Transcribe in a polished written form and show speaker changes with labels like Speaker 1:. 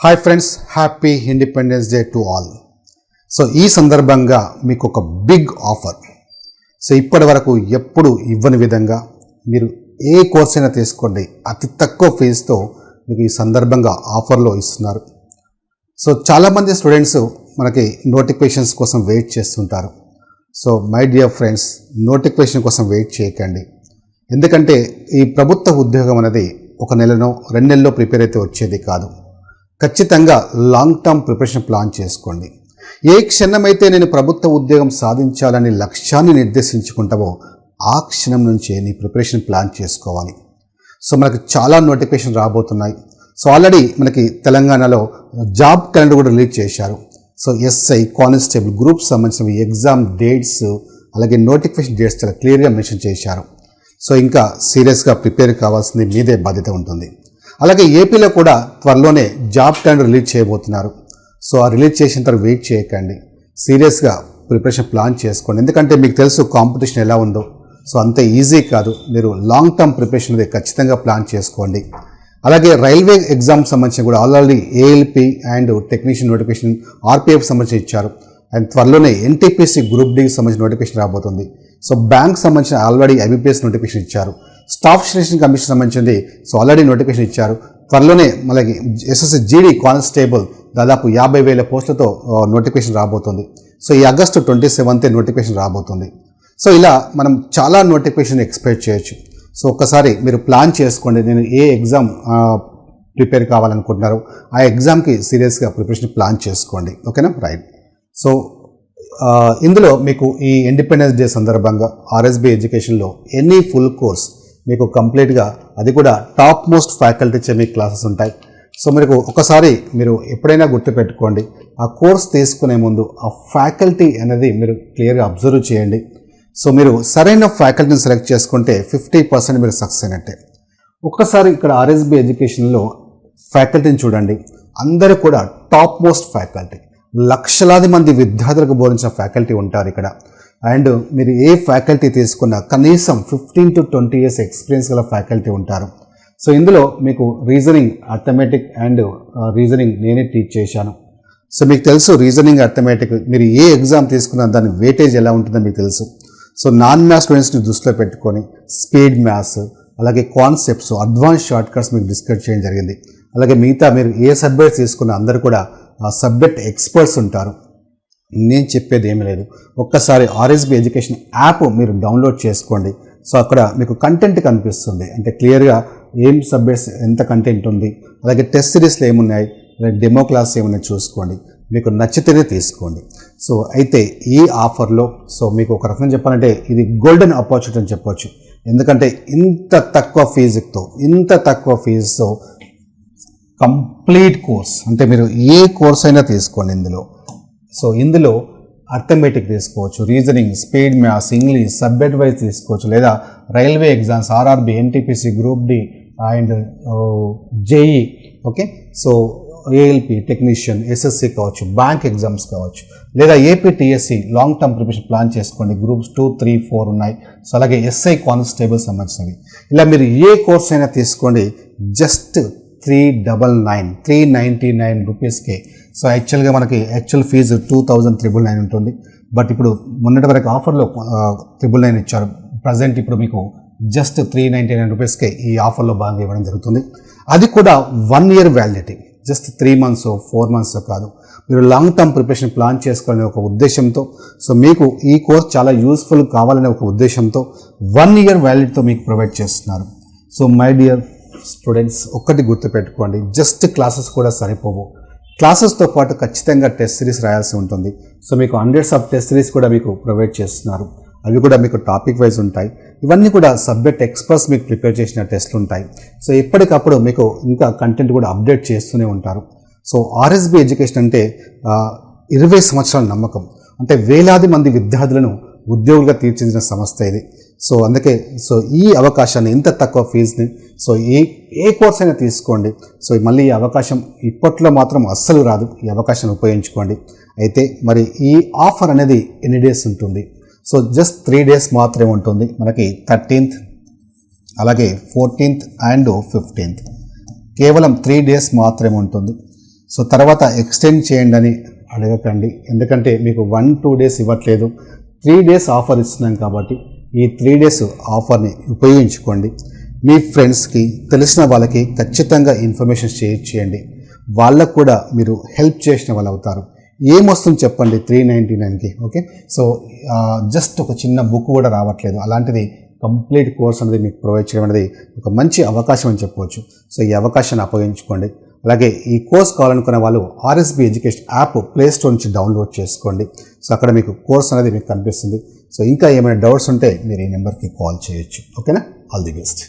Speaker 1: Hi friends, happy independence day to all. So ఈ సందర్భంగా మీకు ఒక బిగ్ ఆఫర్. సో ఇప్పటి వరకు ఎప్పుడు ఇవ్వని విధంగా మీరు ఏ కోర్స్ అయినా తీసుకోండి, అతి తక్కువ ఫీజుతో మీకు ఈ సందర్భంగా ఆఫర్లో ఇస్తున్నారు. సో చాలామంది స్టూడెంట్స్ మనకి నోటిఫికేషన్స్ కోసం వెయిట్ చేస్తుంటారు. So my dear friends, notification కోసం వెయిట్ చేయకండి. ఎందుకంటే ఈ ప్రభుత్వ ఉద్యోగం అనేది ఒక నెలనో 2 నెలల్లో ప్రిపేర్ అయితే వచ్చేది కాదు. ఖచ్చితంగా లాంగ్ టర్మ్ ప్రిపరేషన్ ప్లాన్ చేసుకోండి. ఏ క్షణమైతే నేను ప్రభుత్వ ఉద్యోగం సాధించాలని లక్ష్యాన్ని నిర్దేశించుకుంటావో ఆ క్షణం నుంచే నీ ప్రిపరేషన్ ప్లాన్ చేసుకోవాలి. సో మనకి చాలా నోటిఫికేషన్ రాబోతున్నాయి. సో ఆల్రెడీ మనకి తెలంగాణలో జాబ్ క్యాలెండర్ కూడా రిలీజ్ చేశారు. సో ఎస్ఐ, కానిస్టేబుల్ గ్రూప్ సంబంధించిన ఎగ్జామ్ డేట్స్ అలాగే నోటిఫికేషన్ డేట్స్ చాలా క్లియర్గా మెన్షన్ చేశారు. సో ఇంకా సీరియస్గా ప్రిపేర్ కావాల్సింది మీదే బాధ్యత ఉంటుంది. అలాగే ఏపీలో కూడా త్వరలోనే జాబ్ క్యాలెండర్ రిలీజ్ చేయబోతున్నారు. సో ఆ రిలీజ్ చేసిన తర్వాత వెయిట్ చేయకండి, సీరియస్గా ప్రిపరేషన్ ప్లాన్ చేసుకోండి. ఎందుకంటే మీకు తెలుసు కాంపిటీషన్ ఎలా ఉందో. సో అంత ఈజీ కాదు. మీరు లాంగ్ టర్మ్ ప్రిపరేషన్ అనేది ఖచ్చితంగా ప్లాన్ చేసుకోండి. అలాగే రైల్వే ఎగ్జామ్ సంబంధించి కూడా already ALP and technician notification RPF సంబంధించి ఇచ్చారు. అండ్ త్వరలోనే ఎన్టీపీసీ గ్రూప్ డి సంబంధించిన నోటిఫికేషన్ రాబోతుంది. సో బ్యాంక్ సంబంధించిన ఆల్రెడీ ఐబీపీఎస్ నోటిఫికేషన్ ఇచ్చారు. స్టాఫ్ సెలక్షన్ కమిషన్ సంబంధించింది సో ఆల్రెడీ నోటిఫికేషన్ ఇచ్చారు. త్వరలోనే మనకి ఎస్ఎస్సి జీడీ కానిస్టేబుల్ దాదాపు 50,000 పోస్టులతో నోటిఫికేషన్ రాబోతుంది. సో ఈ ఆగస్టు 27 నోటిఫికేషన్ రాబోతుంది. సో ఇలా మనం చాలా నోటిఫికేషన్ ఎక్స్పెక్ట్ చేయొచ్చు. సో ఒక్కసారి మీరు ప్లాన్ చేసుకోండి, నేను ఏ ఎగ్జామ్ ప్రిపేర్ కావాలనుకుంటున్నారో ఆ ఎగ్జామ్కి సీరియస్గా ప్రిపరేషన్ ప్లాన్ చేసుకోండి. ఓకేనా? రైట్. సో ఇందులో మీకు ఈ ఇండిపెండెన్స్ డే సందర్భంగా ఆర్ఎస్బి ఎడ్యుకేషన్లో ఎనీ ఫుల్ కోర్స్ మీకు కంప్లీట్గా, అది కూడా టాప్ మోస్ట్ ఫ్యాకల్టీచే మీకు క్లాసెస్ ఉంటాయి. సో మీకు ఒకసారి మీరు ఎప్పుడైనా గుర్తుపెట్టుకోండి, ఆ కోర్స్ తీసుకునే ముందు ఆ ఫ్యాకల్టీ అనేది మీరు క్లియర్గా అబ్జర్వ్ చేయండి. సో మీరు సరైన ఫ్యాకల్టీని సెలెక్ట్ చేసుకుంటే 50% మీరు సక్సెస్ అయినట్టే. ఒక్కసారి ఇక్కడ ఆర్ఎస్బి ఎడ్యుకేషన్లో ఫ్యాకల్టీని చూడండి, అందరూ కూడా టాప్ మోస్ట్ ఫ్యాకల్టీ, లక్షలాది మంది విద్యార్థులకు బోధించిన ఫ్యాకల్టీ ఉంటారు ఇక్కడ. అండ్ మీరు ఏ ఫ్యాకల్టీ తీసుకున్నా కనీసం 15 to 20 years ఎక్స్పీరియన్స్ గల ఫ్యాకల్టీ ఉంటారు. సో ఇందులో మీకు రీజనింగ్, అర్థమెటిక్ అండ్ రీజనింగ్ నేనే టీచ్ చేశాను. సో మీకు తెలుసు రీజనింగ్, అర్థమెటిక్ మీరు ఏ ఎగ్జామ్ తీసుకున్నా దాని వెయిటేజ్ ఎలా ఉంటుందో మీకు తెలుసు. సో నాన్ మ్యాథ్స్ స్టూడెంట్స్ని దృష్టిలో పెట్టుకొని స్పీడ్ మ్యాథ్స్ అలాగే కాన్సెప్ట్స్, అడ్వాన్స్ షార్ట్ కట్స్ మీకు డిస్కస్ చేయడం జరిగింది. అలాగే మిగతా మీరు ఏ సబ్జెక్ట్స్ తీసుకున్నా అందరూ కూడా ఆ సబ్జెక్ట్ ఎక్స్పర్ట్స్ ఉంటారు. నేను చెప్పేది ఏమీ లేదు, ఒక్కసారి ఆర్ఎస్బి ఎడ్యుకేషన్ యాప్ మీరు డౌన్లోడ్ చేసుకోండి. సో అక్కడ మీకు కంటెంట్ కనిపిస్తుంది, అంటే క్లియర్గా ఏం సబ్జెక్ట్స్ ఎంత కంటెంట్ ఉంది, అలాగే టెస్ట్ సిరీస్లో ఏమున్నాయి, అలాగే డెమో క్లాస్ ఏమున్నాయి చూసుకోండి. మీకు నచ్చితేనే తీసుకోండి. సో అయితే ఈ ఆఫర్లో సో మీకు ఒక రకంగా చెప్పాలంటే ఇది గోల్డెన్ ఆపర్చునిటీ అని చెప్పొచ్చు. ఎందుకంటే ఇంత తక్కువ ఫీజుతో కంప్లీట్ కోర్స్, అంటే మీరు ఏ కోర్స్ అయినా తీసుకోండి ఇందులో. సో ఇందులో అర్థమెటిక్ తీసుకోవచ్చు, reasoning, speed maths, English subject wise తీసుకోవచ్చు, లేదా railway exams, RRB, NTPC group D and JE, okay. So ALP, technician, SSC కావచ్చు, బ్యాంక్ ఎగ్జామ్స్ కావచ్చు, లేదా APTSC long term preparation plan చేసుకోండి. గ్రూప్స్ 2, 3, 4 ఉన్నాయి. సో అలాగే ఎస్ఐ కానిస్టేబుల్ సంబంధించినవి. ఇలా మీరు ఏ కోర్స్ అయినా తీసుకోండి, జస్ట్ 399 రూపీస్కే. సో యాక్చువల్గా మనకి యాక్చువల్ ఫీజు 2,999 ఉంటుంది. బట్ ఇప్పుడు మొన్నటి వరకు ఆఫర్లో 999 ఇచ్చారు. ప్రజెంట్ ఇప్పుడు మీకు జస్ట్ 399 రూపీస్కే ఈ ఆఫర్లో భాగంగా ఇవ్వడం జరుగుతుంది. అది కూడా 1 year validity, just 3 months 4 months కాదు. మీరు లాంగ్ టర్మ్ ప్రిపరేషన్ ప్లాన్ చేసుకోవాలనే ఒక ఉద్దేశంతో, సో మీకు ఈ కోర్స్ చాలా యూస్ఫుల్ కావాలనే ఒక ఉద్దేశంతో 1 year వ్యాలిడిటీతో మీకు ప్రొవైడ్ చేస్తున్నారు. సో మై డియర్ స్టూడెంట్స్, ఒక్కటి గుర్తుపెట్టుకోండి, జస్ట్ క్లాసెస్ కూడా సరిపోవు. క్లాసెస్తో పాటు ఖచ్చితంగా టెస్ట్ సిరీస్ రాయాల్సి ఉంటుంది. సో మీకు హండ్రెడ్స్ ఆఫ్ టెస్ట్ సిరీస్ కూడా మీకు ప్రొవైడ్ చేస్తున్నారు. అవి కూడా మీకు టాపిక్ వైజ్ ఉంటాయి. ఇవన్నీ కూడా సబ్జెక్ట్ ఎక్స్పర్ట్స్ మీకు ప్రిపేర్ చేసిన టెస్ట్లు ఉంటాయి. సో ఎప్పటికప్పుడు మీకు ఇంకా కంటెంట్ కూడా అప్డేట్ చేస్తూనే ఉంటారు. సో ఆర్ఎస్బి ఎడ్యుకేషన్ అంటే 20 సంవత్సరాల నమ్మకం, అంటే వేలాది మంది విద్యార్థులను ఉద్యోగులుగా తీర్చిదిద్దిన సంస్థ ఇది. సో అందుకే సో ఈ అవకాశాన్ని, ఇంత తక్కువ ఫీజుని, సో ఏ కోర్స్ అయినా తీసుకోండి. సో మళ్ళీ ఈ అవకాశం ఇప్పట్లో మాత్రం అస్సలు రాదు. ఈ అవకాశాన్ని ఉపయోగించుకోండి. అయితే మరి ఈ ఆఫర్ అనేది ఎన్ని డేస్ ఉంటుంది? సో జస్ట్ 3 days మాత్రమే ఉంటుంది. మనకి 13th, అలాగే 14th అండ్ 15th, కేవలం 3 days మాత్రమే ఉంటుంది. సో తర్వాత ఎక్స్టెండ్ చేయండి అని అడగకండి, ఎందుకంటే మీకు 1-2 డేస్ ఇవ్వట్లేదు, 3 డేస్ ఆఫర్ ఇస్తున్నాం కాబట్టి ఈ 3 డేస్ ఆఫర్ని ఉపయోగించుకోండి. మీ ఫ్రెండ్స్కి, తెలిసిన వాళ్ళకి ఖచ్చితంగా ఇన్ఫర్మేషన్ షేర్ చేయండి. వాళ్ళకు కూడా మీరు హెల్ప్ చేసిన వాళ్ళు అవుతారు. ఏమొస్తుంది చెప్పండి 399కి? ఓకే, సో జస్ట్ ఒక చిన్న బుక్ కూడా రావట్లేదు, అలాంటిది కంప్లీట్ కోర్స్ అనేది మీకు ప్రొవైడ్ చేయడం అనేది ఒక మంచి అవకాశం అని చెప్పవచ్చు. సో ఈ అవకాశాన్ని ఉపయోగించుకోండి. అలాగే ఈ కోర్స్ కావాలనుకునే వాళ్ళు RSB education app play store నుంచి డౌన్లోడ్ చేసుకోండి. సో అక్కడ మీకు కోర్స్ అనేది మీకు కనిపిస్తుంది. సో ఇంకా ఏమైనా డౌట్స్ ఉంటే మీరు ఈ నెంబర్కి కాల్ చేయొచ్చు. ఓకేనా? All the best.